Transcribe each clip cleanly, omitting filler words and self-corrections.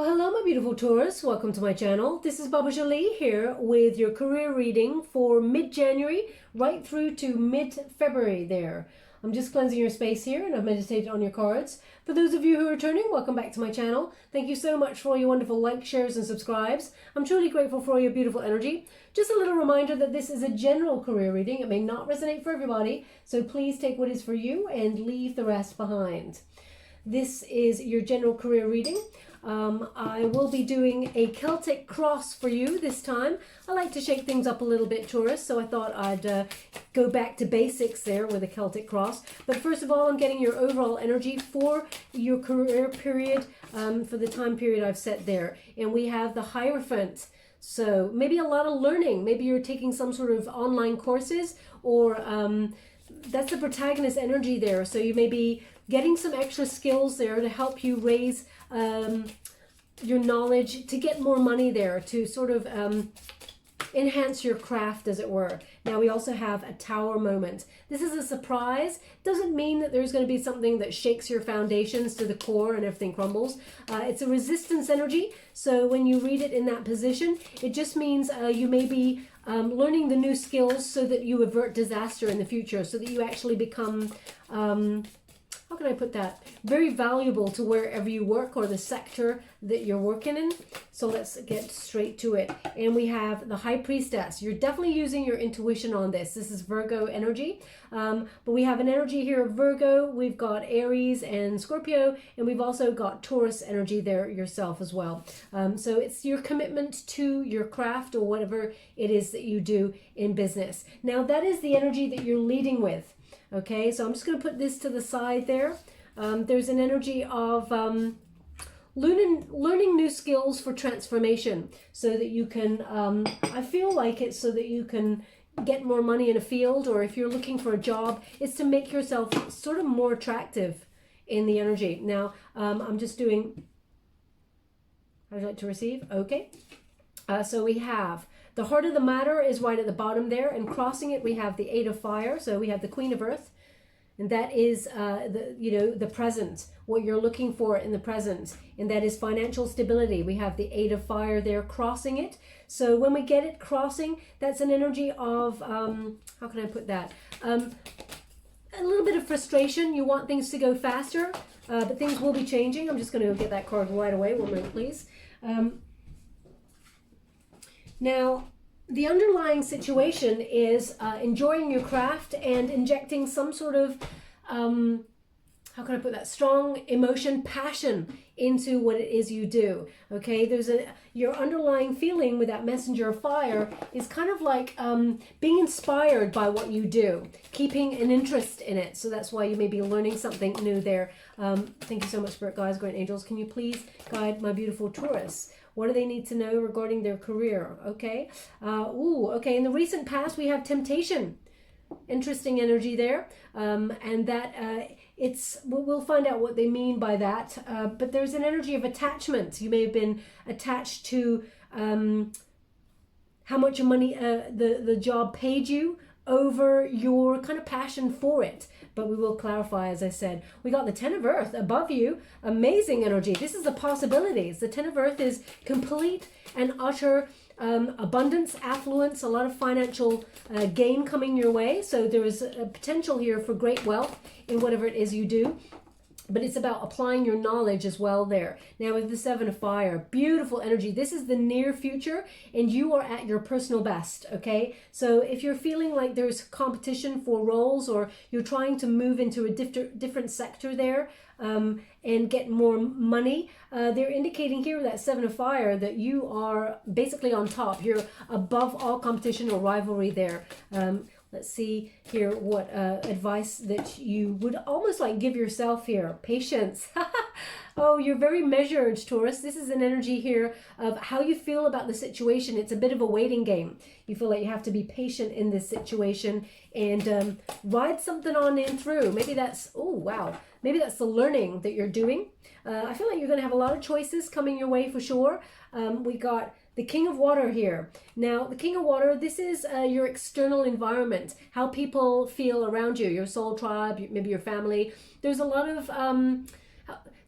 Well, hello, my beautiful Taurus. Welcome to my channel. This is Baba Jolie here with your career reading for mid-January right through to mid-February there. I'm just cleansing your space here and I've meditated on your cards. For those of you who are returning, welcome back to my channel. Thank you so much for all your wonderful likes, shares and subscribes. I'm truly grateful for all your beautiful energy. Just a little reminder that this is a general career reading. It may not resonate for everybody, so please take what is for you and leave the rest behind. This is your general career reading. I will be doing a Celtic cross for you this time. I like to shake things up a little bit, Taurus, so I thought I'd go back to basics there with a Celtic cross. But first of all, I'm getting your overall energy for your career period, for the time period I've set there. And we have the Hierophant. So maybe a lot of learning. Maybe you're taking some sort of online courses, or that's the protagonist energy there. So you may be getting some extra skills there to help you raise your knowledge, to get more money there, to sort of enhance your craft, as it were. Now we also have a Tower moment. This is a surprise. Doesn't mean that there's going to be something that shakes your foundations to the core and everything crumbles. It's a resistance energy. So when you read it in that position, it just means you may be learning the new skills so that you avert disaster in the future, so that you actually become how can I put that? Very valuable to wherever you work or the sector that you're working in. So let's get straight to it. And we have the High Priestess. You're definitely using your intuition on this. This is Virgo energy. But we have an energy here of Virgo. We've got Aries and Scorpio. And we've also got Taurus energy there yourself as well. So it's your commitment to your craft or whatever it is that you do in business. Now that is the energy that you're leading with. Okay, so I'm just going to put this to the side there. There's an energy of learning new skills for transformation, so that you can, I feel like it's so that you can get more money in a field, or if you're looking for a job, it's to make yourself sort of more attractive in the energy. Now, I'm just doing, I'd like to receive, okay. So we have the heart of the matter is right at the bottom there, and crossing it we have the Eight of Fire. So we have the Queen of Earth, and that is the present, what you're looking for in the present, and that is financial stability. We have the Eight of Fire there crossing it. So when we get it crossing, that's an energy of how can I put that? A little bit of frustration. You want things to go faster, but things will be changing. I'm just going to get that card right away. 1 minute, please. Now, the underlying situation is enjoying your craft and injecting some sort of, how can I put that, strong emotion, passion into what it is you do. Okay, your underlying feeling with that messenger of fire is kind of like being inspired by what you do, keeping an interest in it. So that's why you may be learning something new there. Thank you so much, Spirit Guides, Great Angels. Can you please guide my beautiful Taurus? What do they need to know regarding their career? Okay. Okay. In the recent past, we have temptation. Interesting energy there. And that we'll find out what they mean by that. But there's an energy of attachment. You may have been attached to how much money the job paid you over your kind of passion for it. But we will clarify, as I said. We got the Ten of Earth above you. Amazing energy. This is the possibilities. The Ten of Earth is complete and utter abundance, affluence, a lot of financial gain coming your way. So there is a potential here for great wealth in whatever it is you do. But it's about applying your knowledge as well there. Now with the Seven of Fire, beautiful energy. This is the near future and you are at your personal best, okay? So if you're feeling like there's competition for roles, or you're trying to move into a different sector there and get more money, they're indicating here with that Seven of Fire that you are basically on top. You're above all competition or rivalry there. Let's see here what advice that you would almost like give yourself here. Patience. Oh, you're very measured, Taurus. This is an energy here of how you feel about the situation. It's a bit of a waiting game. You feel like you have to be patient in this situation and ride something on in through. Maybe that's, oh, wow. Maybe that's the learning that you're doing. I feel like you're going to have a lot of choices coming your way for sure. We got the King of Water here. Now, the King of Water, this is your external environment, how people feel around you, your soul tribe, maybe your family. There's a lot of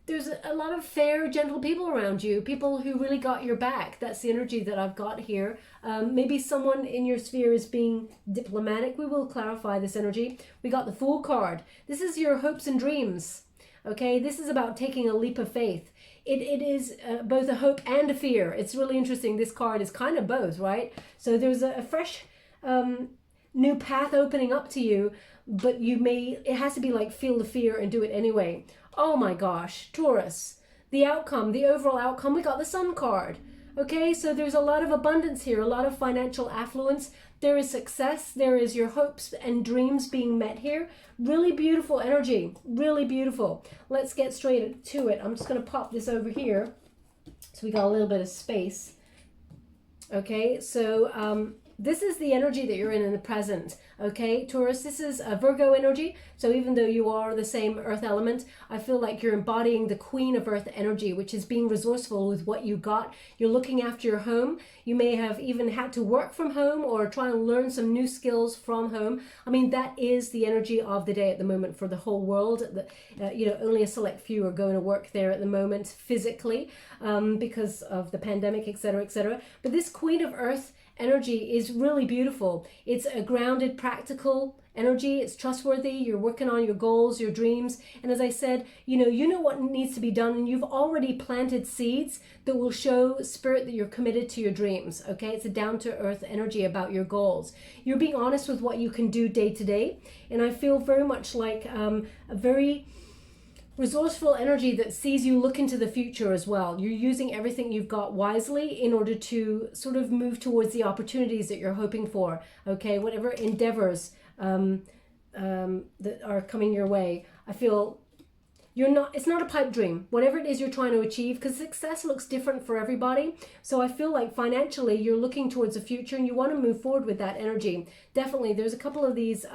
there's a lot of fair, gentle people around you, people who really got your back. That's the energy that I've got here. Maybe someone in your sphere is being diplomatic. We will clarify this energy. We got the Fool card. This is your hopes and dreams. Okay, this is about taking a leap of faith. It is both a hope and a fear. It's really interesting. This card is kind of both, right? So there's a fresh new path opening up to you, but it has to be like feel the fear and do it anyway. Oh my gosh, Taurus, the outcome, the overall outcome, we got the Sun card. Okay, so there's a lot of abundance here, a lot of financial affluence. There is success. There is your hopes and dreams being met here. Really beautiful energy, really beautiful. Let's get straight to it. I'm just going to pop this over here so we got a little bit of space. Okay, so this is the energy that you're in the present. Okay, Taurus, this is a Virgo energy. So even though you are the same earth element, I feel like you're embodying the queen of earth energy, which is being resourceful with what you got. You're looking after your home. You may have even had to work from home or try and learn some new skills from home. I mean, that is the energy of the day at the moment for the whole world. Only a select few are going to work there at the moment physically because of the pandemic, etc., etc. But this queen of earth energy is really beautiful. It's a grounded, practical energy. It's trustworthy. You're working on your goals, your dreams. And as I said, you know what needs to be done, and you've already planted seeds that will show spirit that you're committed to your dreams. Okay, it's a down-to-earth energy about your goals. You're being honest with what you can do day to day. And I feel very much like a very resourceful energy that sees you look into the future as well. You're using everything you've got wisely in order to sort of move towards the opportunities that you're hoping for. Okay, whatever endeavors that are coming your way. I feel it's not a pipe dream, whatever it is you're trying to achieve, because success looks different for everybody. So I feel like financially you're looking towards the future and you want to move forward with that energy. Definitely, there's a couple of these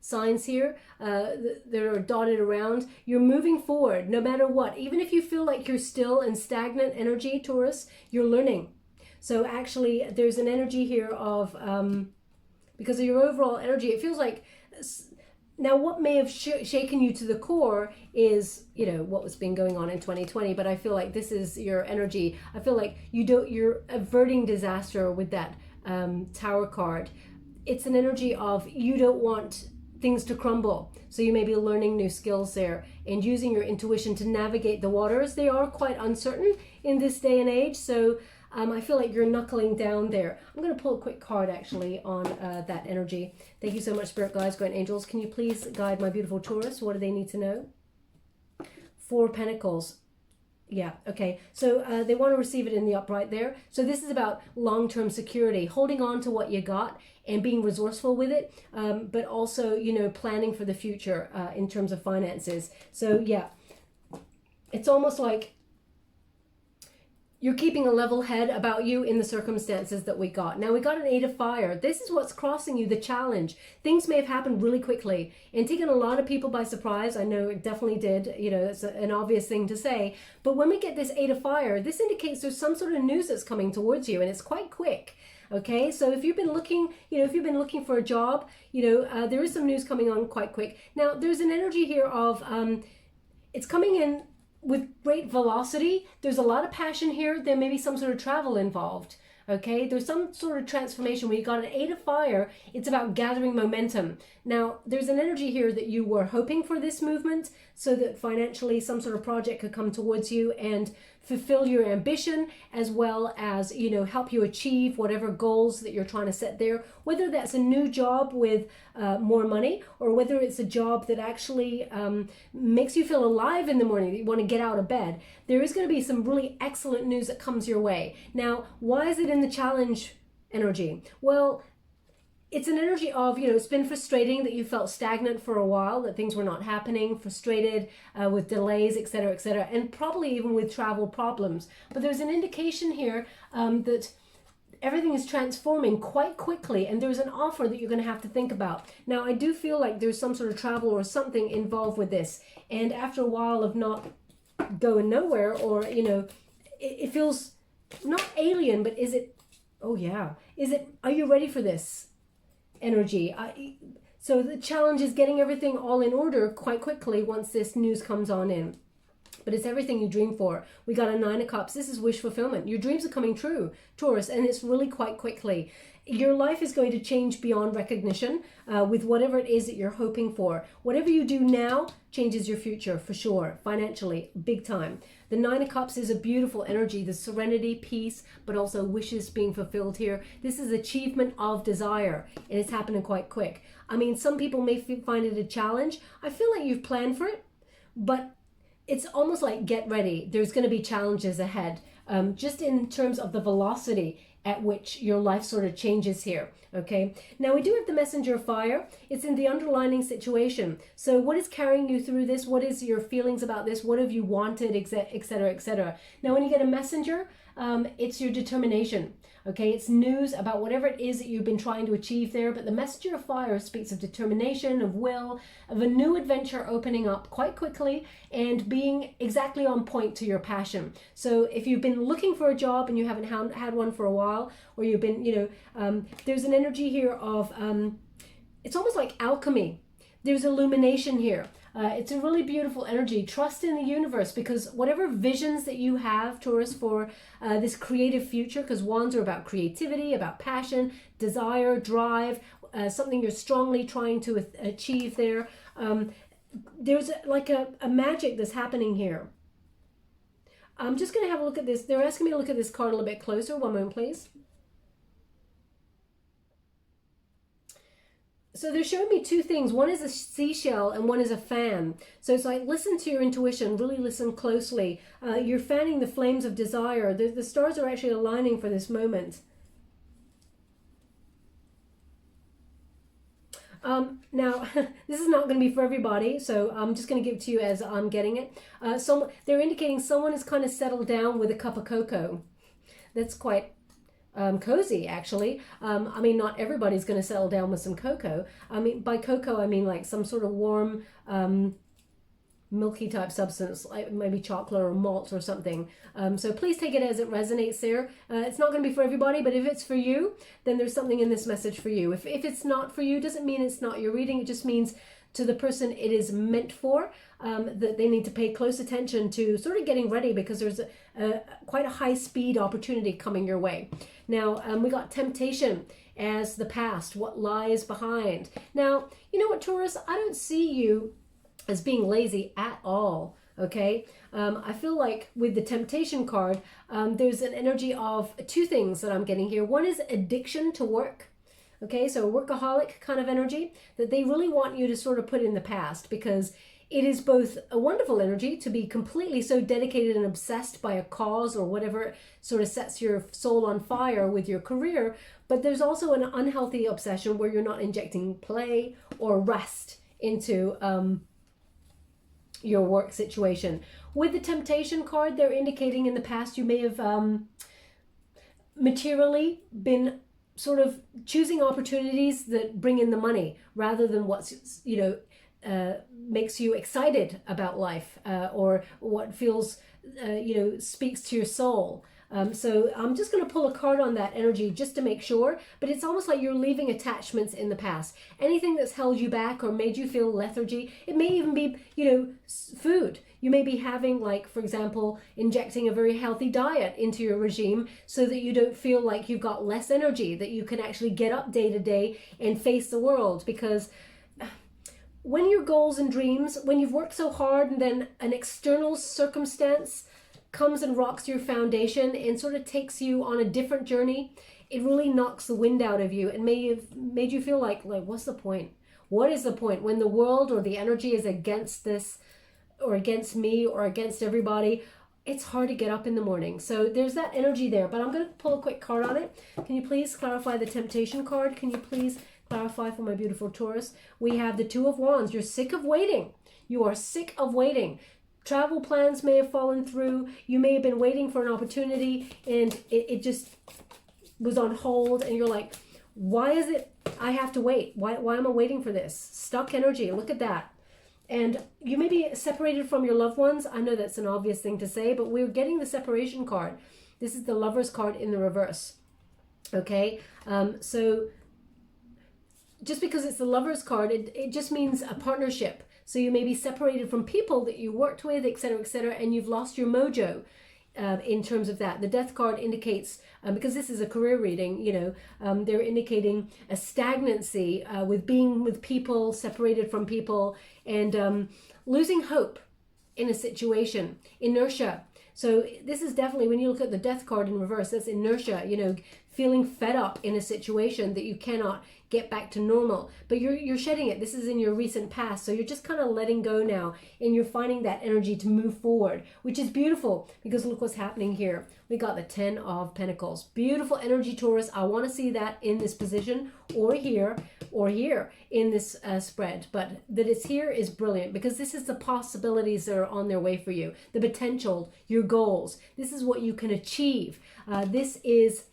signs here that are dotted around. You're moving forward no matter what. Even if you feel like you're still in stagnant energy, Taurus, you're learning. So actually there's an energy here of because of your overall energy, it feels like now what may have shaken you to the core is what was been going on in 2020, but I feel like this is your energy. I feel like you're averting disaster with that Tower card. It's an energy of you don't want things to crumble. So you may be learning new skills there and using your intuition to navigate the waters. They are quite uncertain in this day and age. So I feel like you're knuckling down there. I'm going to pull a quick card actually on that energy. Thank you so much, Spirit Guides, Great Angels. Can you please guide my beautiful Taurus? What do they need to know? 4 Pentacles. Yeah, okay. So they want to receive it in the upright there. So this is about long-term security, holding on to what you got and being resourceful with it, but also, planning for the future in terms of finances. So yeah, it's almost like you're keeping a level head about you in the circumstances that we got. Now we got an 8 of Fire. This is what's crossing you, the challenge. Things may have happened really quickly and taken a lot of people by surprise. I know it definitely did. It's an obvious thing to say. But when we get this 8 of Fire, this indicates there's some sort of news that's coming towards you and it's quite quick. Okay, so if you've been looking, for a job, there is some news coming on quite quick. Now there's an energy here of it's coming in with great velocity. There's a lot of passion here. There may be some sort of travel involved. Okay, there's some sort of transformation. When you got an 8 of Fire, it's about gathering momentum. Now, there's an energy here that you were hoping for this movement so that financially some sort of project could come towards you and fulfill your ambition, as well as, help you achieve whatever goals that you're trying to set there, whether that's a new job with more money, or whether it's a job that actually makes you feel alive in the morning, that you want to get out of bed. There is going to be some really excellent news that comes your way. Now, why is it in the challenge energy? Well, it's an energy of, it's been frustrating that you felt stagnant for a while, that things were not happening, frustrated with delays, etc., and probably even with travel problems. But there's an indication here that everything is transforming quite quickly, and there's an offer that you're going to have to think about. Now, I do feel like there's some sort of travel or something involved with this, and after a while of not going nowhere, or, it feels not alien, but is it, are you ready for this energy? So the challenge is getting everything all in order quite quickly once this news comes on in. but it's everything you dream for. We got a 9 of Cups. This is wish fulfillment. Your dreams are coming true, Taurus, and it's really quite quickly. Your life is going to change beyond recognition with whatever it is that you're hoping for. Whatever you do now changes your future for sure, financially, big time. The 9 of Cups is a beautiful energy, the serenity, peace, but also wishes being fulfilled here. This is achievement of desire, and it's happening quite quick. I mean, some people may find it a challenge. I feel like you've planned for it, but it's almost like get ready. There's going to be challenges ahead, just in terms of the velocity at which your life sort of changes here. Okay, now we do have the messenger of fire. It's in the underlining situation. So what is carrying you through this? What is your feelings about this? What have you wanted, etc., etc. Now when you get a messenger, it's your determination. Okay, it's news about whatever it is that you've been trying to achieve there, but the messenger of fire speaks of determination, of will, of a new adventure opening up quite quickly and being exactly on point to your passion. So if you've been looking for a job and you haven't had one for a while, or you've been, there's an energy here of, it's almost like alchemy. There's illumination here. It's a really beautiful energy. Trust in the universe, because whatever visions that you have, Taurus, for this creative future, because wands are about creativity, about passion, desire, drive, something you're strongly trying to achieve there. There's like a magic that's happening here. I'm just going to have a look at this. They're asking me to look at this card a little bit closer. One moment, please. So they're showing me two things. One is a seashell and one is a fan. So it's like, listen to your intuition, really listen closely. You're fanning the flames of desire. The stars are actually aligning for this moment. Now, this is not going to be for everybody, so I'm just going to give it to you as I'm getting it. They're indicating someone is kind of settled down with a cup of cocoa. That's quite cozy, actually. I mean, not everybody's going to settle down with some cocoa. I mean, by cocoa, I mean like some sort of warm, milky type substance, like maybe chocolate or malt or something. So please take it as it resonates there. It's not going to be for everybody, but if it's for you, then there's something in this message for you. If it's not for you, doesn't mean it's not your reading. It just means to the person it is meant for, that they need to pay close attention to sort of getting ready, because there's quite a high speed opportunity coming your way. Now, we got temptation as the past, what lies behind. Now, you know what, Taurus, I don't see you as being lazy at all, okay? I feel like with the temptation card, there's an energy of two things that I'm getting here. One is addiction to work. Okay, so a workaholic kind of energy that they really want you to sort of put in the past, because it is both a wonderful energy to be completely so dedicated and obsessed by a cause or whatever sort of sets your soul on fire with your career, but there's also an unhealthy obsession where you're not injecting play or rest into your work situation. With the temptation card, they're indicating in the past you may have materially been sort of choosing opportunities that bring in the money rather than what's, makes you excited about life, or what feels, speaks to your soul. So I'm just going to pull a card on that energy just to make sure, but it's almost like you're leaving attachments in the past. Anything that's held you back or made you feel lethargy, it may even be, food. You may be having, like, for example, injecting a very healthy diet into your regime so that you don't feel like you've got less energy, that you can actually get up day to day and face the world. Because when your goals and dreams, when you've worked so hard and then an external circumstance comes and rocks your foundation and sort of takes you on a different journey, it really knocks the wind out of you and may have made you feel like what's the point? What is the point when the world or the energy is against this or against me or against everybody? It's hard to get up in the morning. So there's that energy there, but I'm going to pull a quick card on it. Can you please clarify the temptation card? Can you please clarify for my beautiful Taurus? We have the Two of Wands. You're sick of waiting. You are sick of waiting. Travel plans may have fallen through. You may have been waiting for an opportunity and it just was on hold, and you're like, why is it I have to wait? Why am I waiting for this? Stuck energy. Look at that. And you may be separated from your loved ones. I know that's an obvious thing to say, but we're getting the separation card. This is the Lover's card in the reverse. Okay, so just because it's the Lover's card, it just means a partnership. So you may be separated from people that you worked with, etc., and you've lost your mojo. In terms of that, the Death card indicates, because this is a career reading, they're indicating a stagnancy with being with people, separated from people, and losing hope in a situation, inertia. So this is definitely, when you look at the Death card in reverse, that's inertia, feeling fed up in a situation that you cannot get back to normal, but you're shedding it. This is in your recent past, so you're just kind of letting go now, and you're finding that energy to move forward, which is beautiful, because look what's happening here. We got the 10 of Pentacles. Beautiful energy, Taurus. I want to see that in this position, or here in this spread, but that it's here is brilliant, because this is the possibilities that are on their way for you, the potential, your goals. This is what you can achieve. This is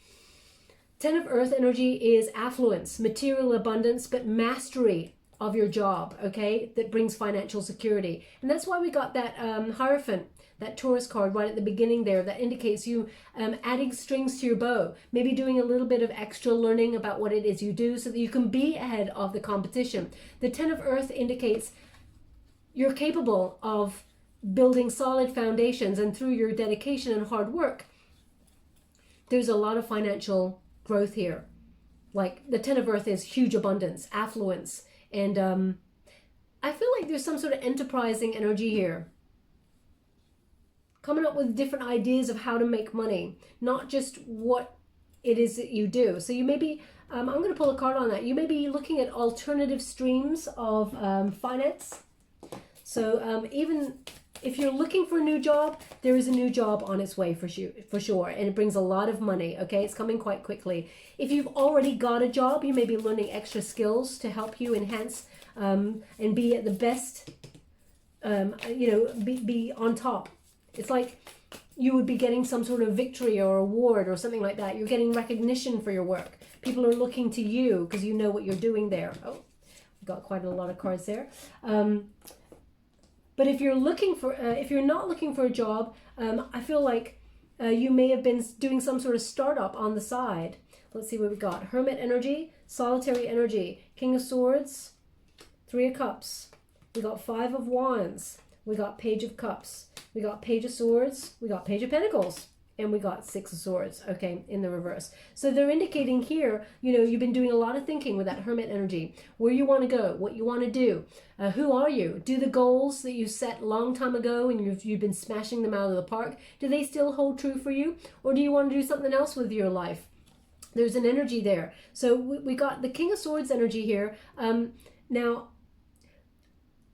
10 of Earth energy is affluence, material abundance, but mastery of your job, okay? That brings financial security. And that's why we got that Hierophant, that Taurus card right at the beginning there, that indicates you adding strings to your bow, maybe doing a little bit of extra learning about what it is you do so that you can be ahead of the competition. The 10 of Earth indicates you're capable of building solid foundations, and through your dedication and hard work, there's a lot of financial growth here. Like the 10 of Earth is huge abundance, affluence, and I feel like there's some sort of enterprising energy here, coming up with different ideas of how to make money, not just what it is that you do. So you may be, I'm going to pull a card on that. You may be looking at alternative streams of finance. So even if you're looking for a new job, there is a new job on its way for sure, and it brings a lot of money, okay? It's coming quite quickly. If you've already got a job, you may be learning extra skills to help you enhance and be at the best, be on top. It's like you would be getting some sort of victory or award or something like that. You're getting recognition for your work. People are looking to you because you know what you're doing there. Oh, we got quite a lot of cards there. But if you're looking for, if you're not looking for a job, I feel like you may have been doing some sort of startup on the side. Let's see what we got. Hermit energy, solitary energy, King of Swords, 3 of Cups. We got 5 of Wands. We got Page of Cups. We got Page of Swords. We got Page of Pentacles. And we got 6 of Swords, okay, in the reverse. So they're indicating here, you've been doing a lot of thinking with that Hermit energy, where you want to go, what you want to do, who are you? Do the goals that you set a long time ago and you've been smashing them out of the park, do they still hold true for you? Or do you want to do something else with your life? There's an energy there. So we got the King of Swords energy here. Now,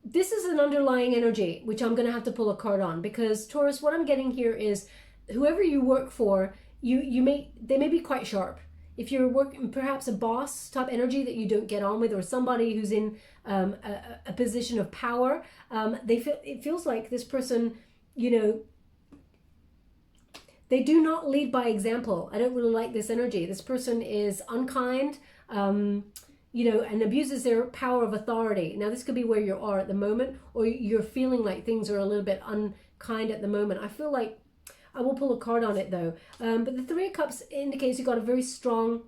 this is an underlying energy, which I'm going to have to pull a card on, because Taurus, what I'm getting here is whoever you work for, they may be quite sharp. If you're working, perhaps a boss type energy that you don't get on with, or somebody who's in a position of power, it feels like this person, they do not lead by example. I don't really like this energy. This person is unkind, and abuses their power of authority. Now, this could be where you are at the moment, or you're feeling like things are a little bit unkind at the moment. I feel like, I will pull a card on it though. But the 3 of Cups indicates you've got a very strong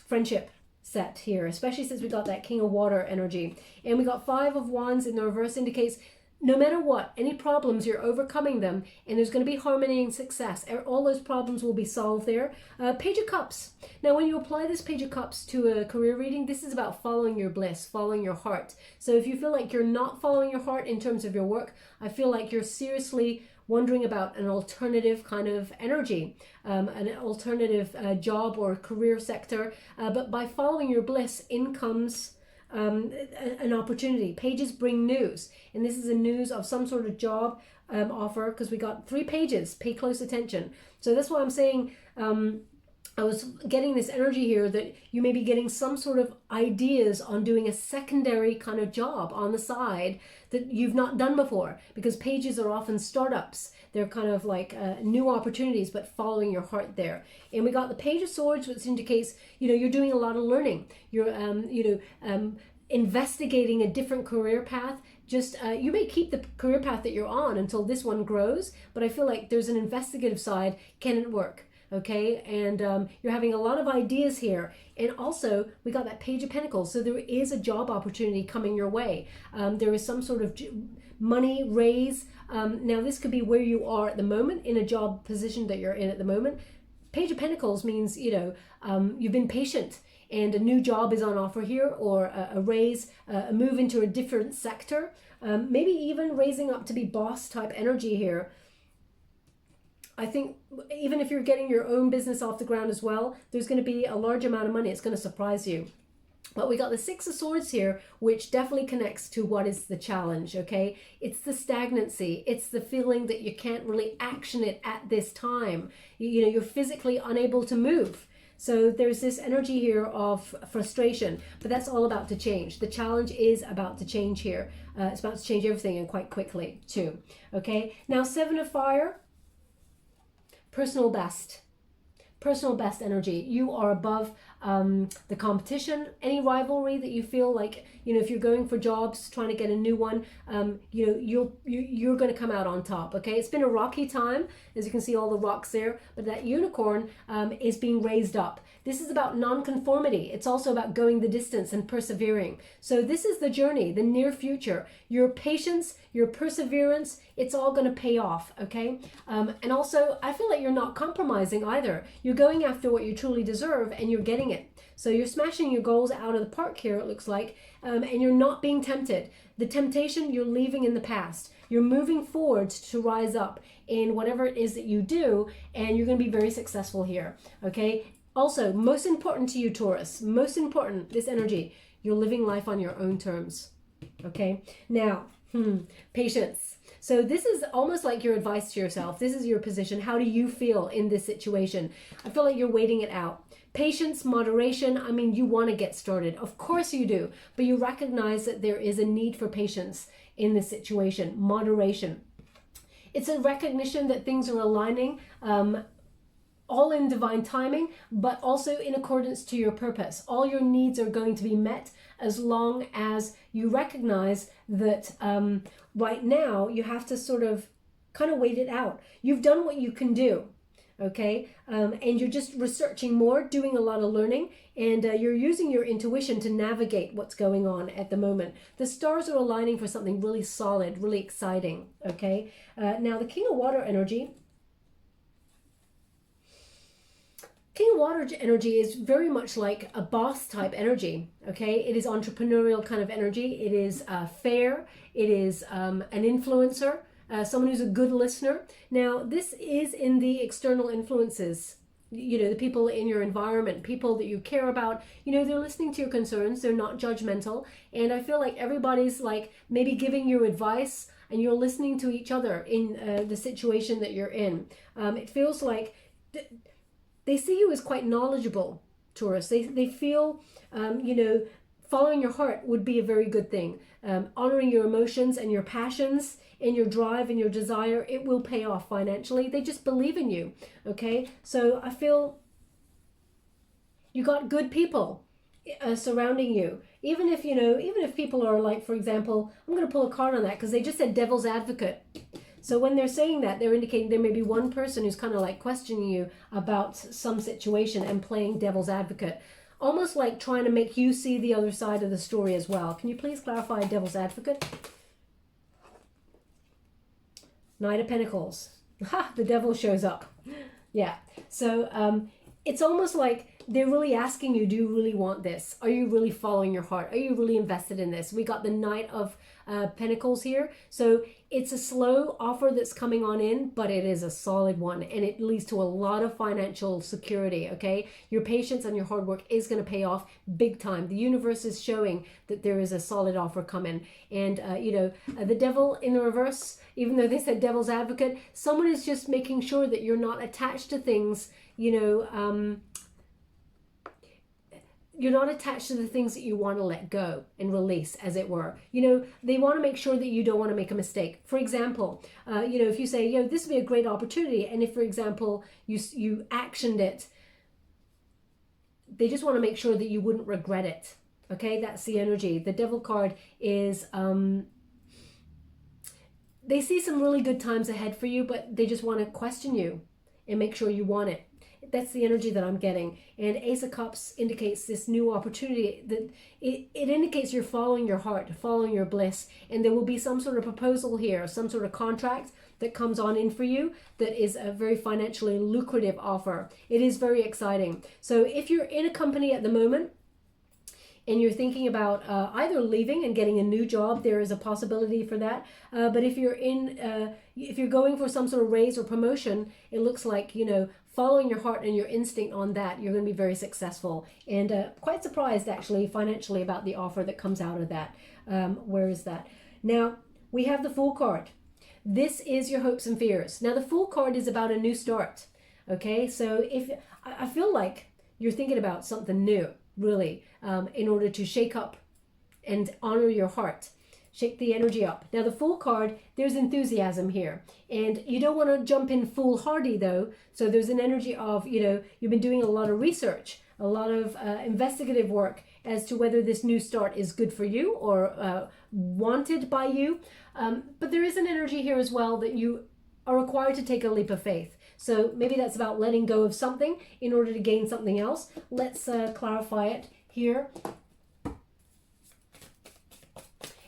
friendship set here, especially since we got that King of Water energy. And we got 5 of Wands in the reverse, indicates no matter what, any problems, you're overcoming them, and there's going to be harmony and success. All those problems will be solved there. Page of Cups. Now, when you apply this Page of Cups to a career reading, this is about following your bliss, following your heart. So if you feel like you're not following your heart in terms of your work, I feel like you're seriously wondering about an alternative kind of energy, an alternative job or career sector. But by following your bliss, in comes an opportunity. Pages bring news, and this is a news of some sort of job offer, because we got 3 pages. Pay close attention. So that's why I'm saying I was getting this energy here that you may be getting some sort of ideas on doing a secondary kind of job on the side that you've not done before, because pages are often startups. They're kind of like new opportunities, but following your heart there. And we got the Page of Swords, which indicates, you're doing a lot of learning. You're, investigating a different career path. Just, you may keep the career path that you're on until this one grows, but I feel like there's an investigative side. Can it work? okay? And you're having a lot of ideas here. And also, we got that Page of Pentacles, so there is a job opportunity coming your way. There is some sort of money raise. Now, this could be where you are at the moment, in a job position that you're in at the moment. Page of Pentacles means, you know, you've been patient and a new job is on offer here, or a raise, a move into a different sector, maybe even raising up to be boss type energy here. I think even if you're getting your own business off the ground as well, there's going to be a large amount of money. It's going to surprise you. But we got the Six of Swords here, which definitely connects to what is the challenge, okay? It's the stagnancy. It's the feeling that you can't really action it at this time. You know, you're physically unable to move. So there's this energy here of frustration, but that's all about to change. The challenge is about to change here. It's about to change everything, and quite quickly too, okay? Now, Seven of Fire, personal best. Personal best energy. You are above the competition, any rivalry that you feel like, you know, if you're going for jobs, trying to get a new one, you know, you're going to come out on top, okay? It's been a rocky time, as you can see all the rocks there, but that unicorn is being raised up. This is about non-conformity. It's also about going the distance and persevering. So this is the journey, the near future. Your patience, your perseverance, it's all going to pay off, okay? And also, I feel like you're not compromising either. You're going after what you truly deserve, and you're getting it. So you're smashing your goals out of the park here, it looks like, and you're not being tempted. The temptation you're leaving in the past. You're moving forward to rise up in whatever it is that you do, and you're going to be very successful here, okay? Also, most important to you, Taurus, most important, this energy, you're living life on your own terms, okay? Now, patience. So this is almost like your advice to yourself. This is your position. How do you feel in this situation? I feel like you're waiting it out. Patience, moderation, I mean, you want to get started. Of course you do, but you recognize that there is a need for patience in this situation. Moderation. It's a recognition that things are aligning, all in divine timing, but also in accordance to your purpose. All your needs are going to be met as long as you recognize that right now you have to sort of kind of wait it out. You've done what you can do, okay? And you're just researching more, doing a lot of learning, and you're using your intuition to navigate what's going on at the moment. The stars are aligning for something really solid, really exciting, okay? Now, the King of Water energy, King of Water energy is very much like a boss type energy, okay? It is entrepreneurial kind of energy. It is fair. It is an influencer, someone who's a good listener. Now, this is in the external influences, you know, the people in your environment, people that you care about, you know, they're listening to your concerns. They're not judgmental. And I feel like everybody's like maybe giving you advice, and you're listening to each other in the situation that you're in. It feels like they see you as quite knowledgeable, Taurus. They feel, you know, following your heart would be a very good thing. Honoring your emotions and your passions and your drive and your desire, it will pay off financially. They just believe in you, okay? So I feel you got good people surrounding you. Even if, you know, even if people are like, for example, I'm going to pull a card on that because they just said devil's advocate. So when they're saying that, they're indicating there may be one person who's kind of like questioning you about some situation and playing devil's advocate. Almost like trying to make you see the other side of the story as well. Can you please clarify devil's advocate? Knight of Pentacles. Ha! The devil shows up. Yeah. So it's almost like they're really asking you, do you really want this? Are you really following your heart? Are you really invested in this? We got the Knight of Pentacles here. So it's a slow offer that's coming on in, but it is a solid one, and it leads to a lot of financial security, okay? Your patience and your hard work is going to pay off big time. The universe is showing that there is a solid offer coming. And, you know, the devil in the reverse, even though they said devil's advocate, someone is just making sure that you're not attached to things, you know, you're not attached to the things that you want to let go and release, as it were. You know, they want to make sure that you don't want to make a mistake. For example, you know, if you say, you know, this would be a great opportunity, and if, for example, you actioned it, they just want to make sure that you wouldn't regret it. Okay, that's the energy. The Devil card is, they see some really good times ahead for you, but they just want to question you and make sure you want it. That's the energy that I'm getting. And Ace of Cups indicates this new opportunity, that it indicates you're following your heart, following your bliss. And there will be some sort of proposal here, some sort of contract that comes on in for you that is a very financially lucrative offer. It is very exciting. So if you're in a company at the moment and you're thinking about either leaving and getting a new job, there is a possibility for that. But if you're going for some sort of raise or promotion, it looks like, following your heart and your instinct on that, you're going to be very successful. And quite surprised, actually, financially about the offer that comes out of that. Where is that? Now, we have the Fool card. This is your hopes and fears. Now, the Fool card is about a new start. Okay, so if I feel like you're thinking about something new, really, in order to shake up and honor your heart. Shake the energy up. Now, the Fool card, there's enthusiasm here. And you don't want to jump in foolhardy, though. So there's an energy of, you've been doing a lot of research, a lot of investigative work as to whether this new start is good for you or wanted by you. But there is an energy here as well that you are required to take a leap of faith. So maybe that's about letting go of something in order to gain something else. Let's clarify it here.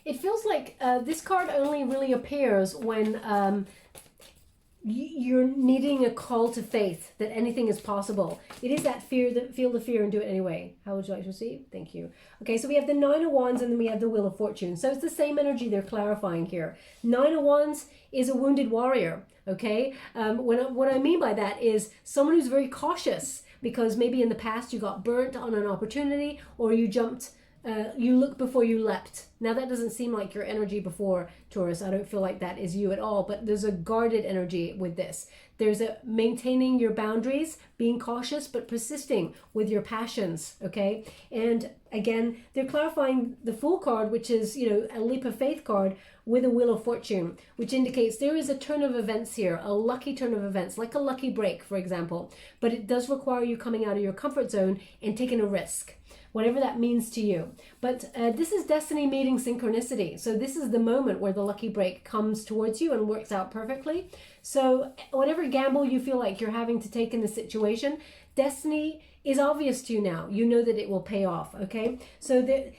It feels like this card only really appears when you're needing a call to faith that anything is possible. It is that fear, that feel the fear and do it anyway. How would you like to receive? Thank you. Okay, so we have the Nine of Wands and then we have the Wheel of Fortune. So it's the same energy they're clarifying here. Nine of Wands is a wounded warrior, okay? What I mean by that is someone who's very cautious because maybe in the past you got burnt on an opportunity or you jumped. You look before you leapt. Now that doesn't seem like your energy before, Taurus. I don't feel like that is you at all, but there's a guarded energy with this. There's a maintaining your boundaries, being cautious, but persisting with your passions, okay? And again, they're clarifying the Fool card, which is, a leap of faith card with a Wheel of Fortune, which indicates there is a turn of events here, a lucky turn of events, like a lucky break, for example. But it does require you coming out of your comfort zone and taking a risk, whatever that means to you. But this is destiny meeting synchronicity. So this is the moment where the lucky break comes towards you and works out perfectly. So whatever gamble you feel like you're having to take in the situation, destiny is obvious to you now. You know that it will pay off, okay? So that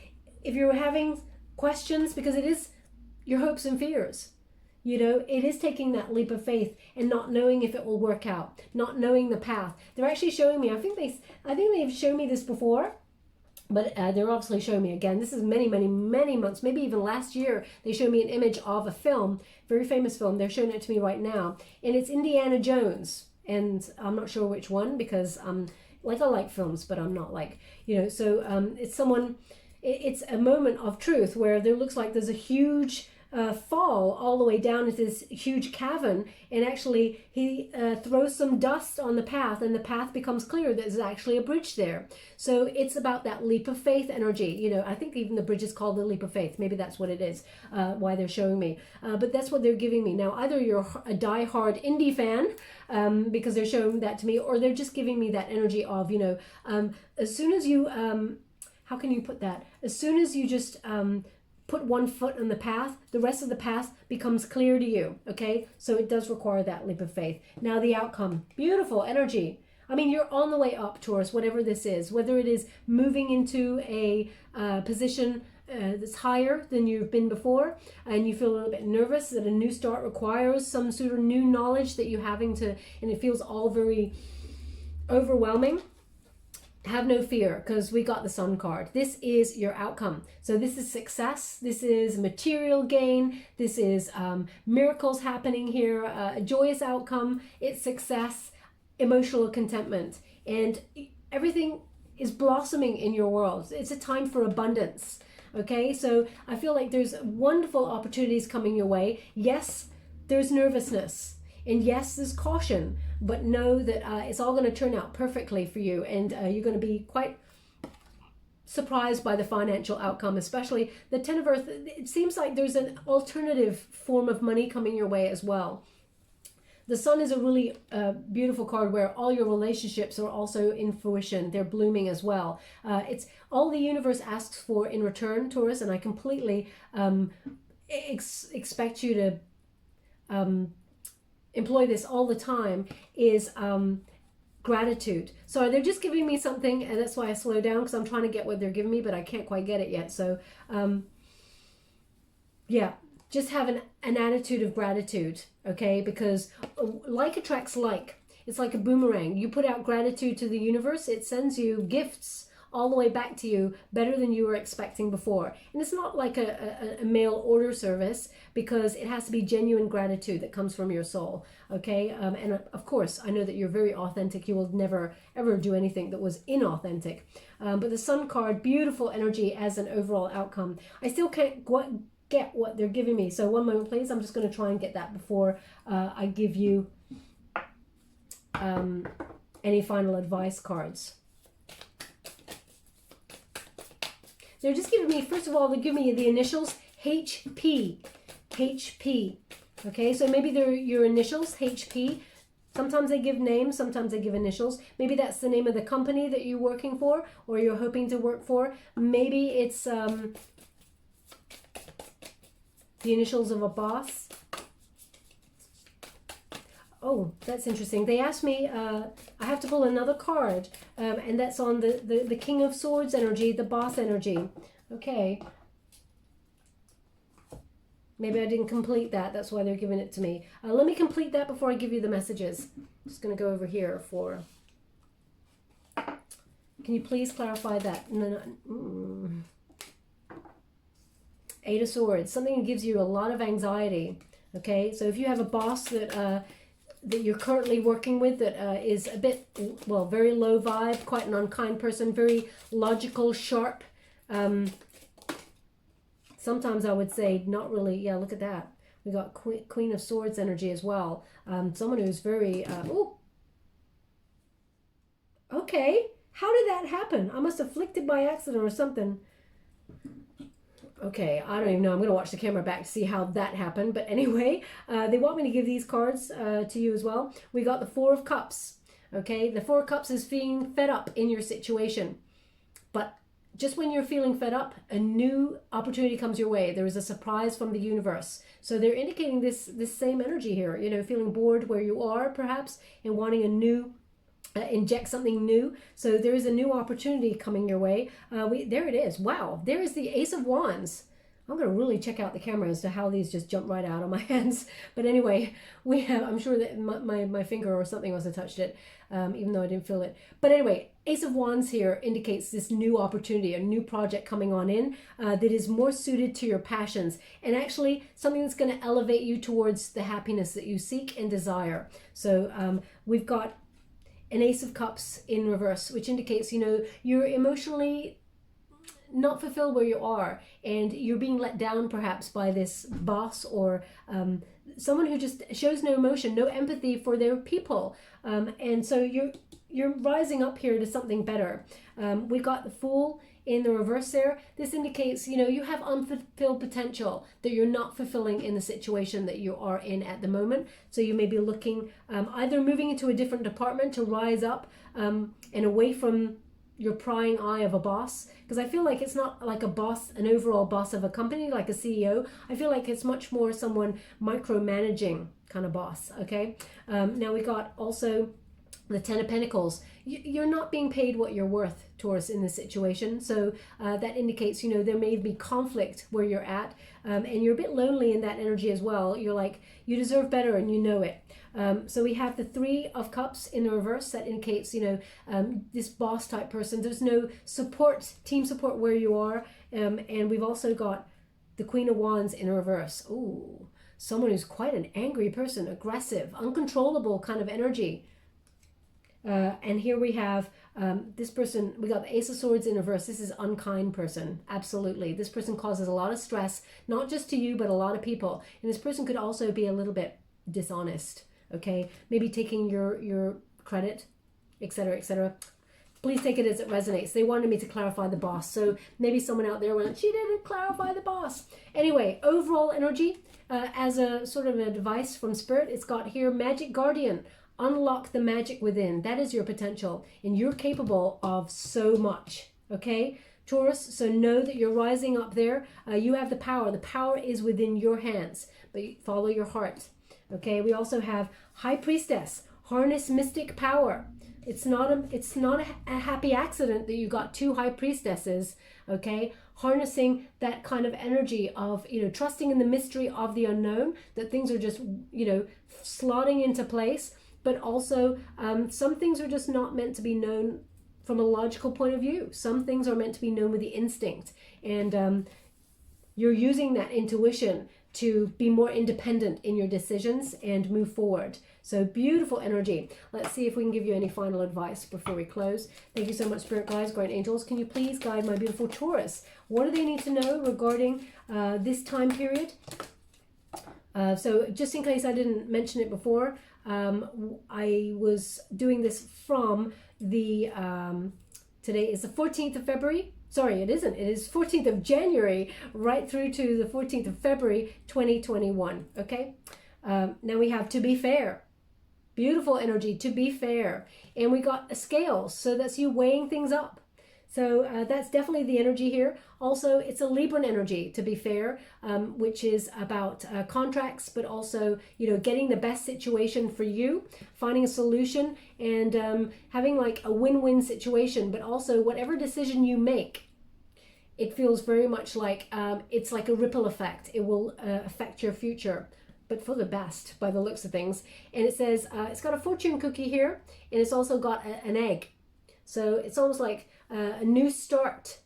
if you're having questions, because it is your hopes and fears, it is taking that leap of faith and not knowing if it will work out, not knowing the path. They're actually showing me, I think they've shown me this before, but they're obviously showing me again. This is many, many, many months, maybe even last year, they showed me an image of a film, very famous film. They're showing it to me right now. And it's Indiana Jones. And I'm not sure which one because I like films, but I'm not so it's a moment of truth where there looks like there's a huge fall all the way down into this huge cavern, and actually he throws some dust on the path and the path becomes clear. There's actually a bridge there. So it's about that leap of faith energy. I think even the bridge is called the leap of faith. Maybe that's what it is, why they're showing me. But that's what they're giving me. Now, either you're a die-hard indie fan because they're showing that to me, or they're just giving me that energy of, as soon as you, how can you put that? As soon as you just put one foot on the path, the rest of the path becomes clear to you, okay? So it does require that leap of faith. Now the outcome, beautiful energy. I mean, you're on the way up, Taurus, whatever this is, whether it is moving into a position that's higher than you've been before, and you feel a little bit nervous that a new start requires some sort of new knowledge that you're having to, and it feels all very overwhelming. Have no fear, because we got the Sun card. This is your outcome. So this is success. This is material gain. This is miracles happening here. A joyous outcome. It's success, emotional contentment, and everything is blossoming in your world. It's a time for abundance. Okay, so I feel like there's wonderful opportunities coming your way. Yes, there's nervousness. And yes, there's caution, but know that it's all going to turn out perfectly for you, and you're going to be quite surprised by the financial outcome, especially the Ten of Earth. It seems like there's an alternative form of money coming your way as well. The Sun is a really beautiful card where all your relationships are also in fruition. They're blooming as well. It's all the universe asks for in return, Taurus, and I completely expect you to employ this all the time, is gratitude. Sorry, they're just giving me something, and that's why I slow down, because I'm trying to get what they're giving me, but I can't quite get it yet. So yeah, just have an attitude of gratitude, okay? Because like attracts like. It's like a boomerang. You put out gratitude to the universe, it sends you gifts all the way back to you better than you were expecting before. And it's not like a mail order service, because it has to be genuine gratitude that comes from your soul, okay? And of course, I know that you're very authentic. You will never, ever do anything that was inauthentic. But the Sun card, beautiful energy as an overall outcome. I still can't get what they're giving me. So one moment, please. I'm just going to try and get that before I give you any final advice cards. They're just giving me, first of all, they're giving me the initials HP. HP. Okay, so maybe they're your initials, HP. Sometimes they give names, sometimes they give initials. Maybe that's the name of the company that you're working for or you're hoping to work for. Maybe it's the initials of a boss. Oh, that's interesting. They asked me, I have to pull another card, and that's on the King of Swords energy, the boss energy. Okay. Maybe I didn't complete that. That's why they're giving it to me. Let me complete that before I give you the messages. I'm just going to go over here for... Can you please clarify that? No. Eight of Swords. Something that gives you a lot of anxiety. Okay, so if you have a boss that you're currently working with that is a bit, well, very low vibe, quite an unkind person, very logical, sharp. Sometimes I would say not really. Yeah, look at that. We got Queen of Swords energy as well. Someone who's very, okay. How did that happen? I must have flicked it by accident or something. Okay, I don't even know. I'm going to watch the camera back to see how that happened. But anyway, they want me to give these cards to you as well. We got the Four of Cups. Okay, the Four of Cups is feeling fed up in your situation. But just when you're feeling fed up, a new opportunity comes your way. There is a surprise from the universe. So they're indicating this same energy here. You know, feeling bored where you are, perhaps, and wanting a new... inject something new. So there is a new opportunity coming your way. There it is. Wow, there is the Ace of Wands. I'm going to really check out the camera as to how these just jump right out of my hands. But anyway, we have, I'm sure that my finger or something must have touched it, even though I didn't feel it. But anyway, Ace of Wands here indicates this new opportunity, a new project coming on in that is more suited to your passions, and actually something that's going to elevate you towards the happiness that you seek and desire. So we've got an Ace of Cups in reverse, which indicates, you know, you're emotionally not fulfilled where you are, and you're being let down perhaps by this boss or someone who just shows no emotion, no empathy for their people, and so you're rising up here to something better. We got the Fool in the reverse there. This indicates, you know, you have unfulfilled potential that you're not fulfilling in the situation that you are in at the moment. So you may be looking either moving into a different department to rise up and away from your prying eye of a boss, because I feel like it's not like a boss, an overall boss of a company, like a CEO. I feel like it's much more someone micromanaging kind of boss. Okay. Now we got also the Ten of Pentacles. You're not being paid what you're worth, Taurus, in this situation. So that indicates, you know, there may be conflict where you're at, and you're a bit lonely in that energy as well. You're like, you deserve better and you know it. So we have the Three of Cups in the reverse. That indicates, you know, this boss type person. There's no support, team support where you are. And we've also got the Queen of Wands in reverse. Ooh, someone who's quite an angry person, aggressive, uncontrollable kind of energy. And here we have this person, we got the Ace of Swords in reverse. This is unkind person. Absolutely. This person causes a lot of stress, not just to you, but a lot of people. And this person could also be a little bit dishonest. Okay. Maybe taking your credit, etc., etc. Please take it as it resonates. They wanted me to clarify the boss. So maybe someone out there went, she didn't clarify the boss. Anyway, overall energy, as a sort of advice from Spirit, it's got here Magic Guardian. Unlock the magic within. That is your potential, and you're capable of so much. Okay, Taurus, so know that you're rising up there. You have the power. The power is within your hands, but follow your heart. Okay, we also have High Priestess. Harness mystic power. It's not a happy accident that you got two high priestesses, okay, harnessing that kind of energy of, you know, trusting in the mystery of the unknown, that things are just, you know, slotting into place, but also some things are just not meant to be known from a logical point of view. Some things are meant to be known with the instinct, and you're using that intuition to be more independent in your decisions and move forward. So beautiful energy. Let's see if we can give you any final advice before we close. Thank you so much, Spirit Guides, Guardian Angels. Can you please guide my beautiful Taurus? What do they need to know regarding this time period? So just in case I didn't mention it before, I was doing this from the, today is the 14th of February. Sorry, it isn't. It is 14th of January right through to the 14th of February 2021. Okay. Now we have to be fair. Beautiful energy, to be fair. And we got a scale. So that's you weighing things up. So that's definitely the energy here. Also, it's a Libran energy, to be fair, which is about contracts, but also, you know, getting the best situation for you, finding a solution, and having like a win-win situation. But also, whatever decision you make, it feels very much like it's like a ripple effect. It will affect your future, but for the best by the looks of things. And it says it's got a fortune cookie here, and it's also got an egg. So it's almost like a new start.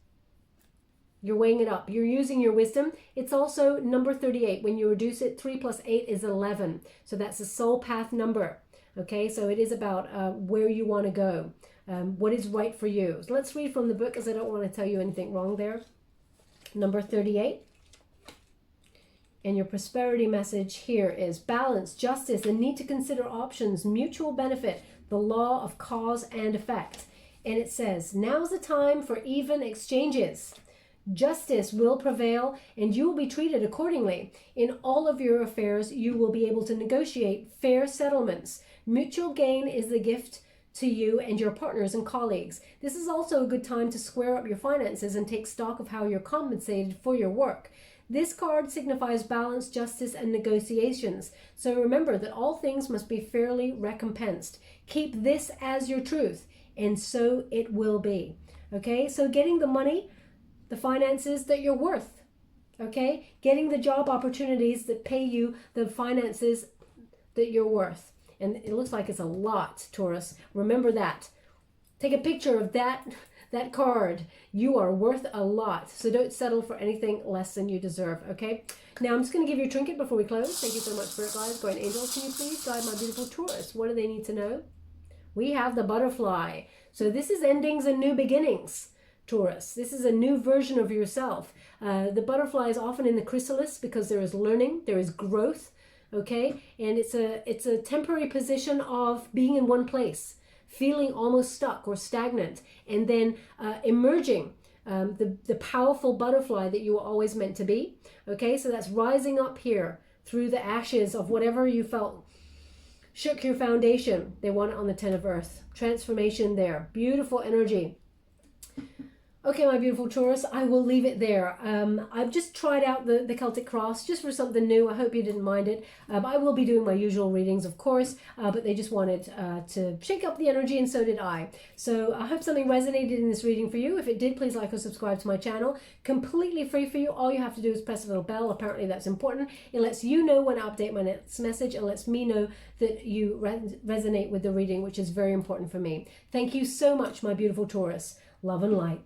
You're weighing it up. You're using your wisdom. It's also number 38. When you reduce it, 3 plus 8 is 11. So that's a soul path number. Okay, so it is about where you want to go, what is right for you. So let's read from the book, as I don't want to tell you anything wrong there. Number 38. And your prosperity message here is balance, justice, and need to consider options, mutual benefit, the law of cause and effect. And it says, now's the time for even exchanges. Justice will prevail, and you will be treated accordingly. In all of your affairs, you will be able to negotiate fair settlements. Mutual gain is the gift to you and your partners and colleagues. This is also a good time to square up your finances and take stock of how you're compensated for your work. This card signifies balance, justice, and negotiations. So remember that all things must be fairly recompensed. Keep this as your truth, and so it will be. Okay, so getting the money, the finances that you're worth. Okay, getting the job opportunities that pay you the finances that you're worth. And it looks like it's a lot, Taurus. Remember that. Take a picture of that card. You are worth a lot. So don't settle for anything less than you deserve, okay? Now I'm just going to give you a trinket before we close. Thank you so much, Spirit Guides, Guardian Angels. Can you please guide my beautiful Taurus? What do they need to know? We have the butterfly. So this is endings and new beginnings, Taurus. This is a new version of yourself. The butterfly is often in the chrysalis because there is learning, there is growth, okay? And it's a temporary position of being in one place, feeling almost stuck or stagnant, and then emerging, the powerful butterfly that you were always meant to be. Okay, so that's rising up here through the ashes of whatever you felt shook your foundation. They want it on the 10 of Earth. Transformation there. Beautiful energy. Okay, my beautiful Taurus, I will leave it there. I've just tried out the Celtic Cross just for something new. I hope you didn't mind it. I will be doing my usual readings, of course, but they just wanted to shake up the energy, and so did I. So I hope something resonated in this reading for you. If it did, please like or subscribe to my channel. Completely free for you. All you have to do is press the little bell. Apparently that's important. It lets you know when I update my next message, and lets me know that you resonate with the reading, which is very important for me. Thank you so much, my beautiful Taurus. Love and light.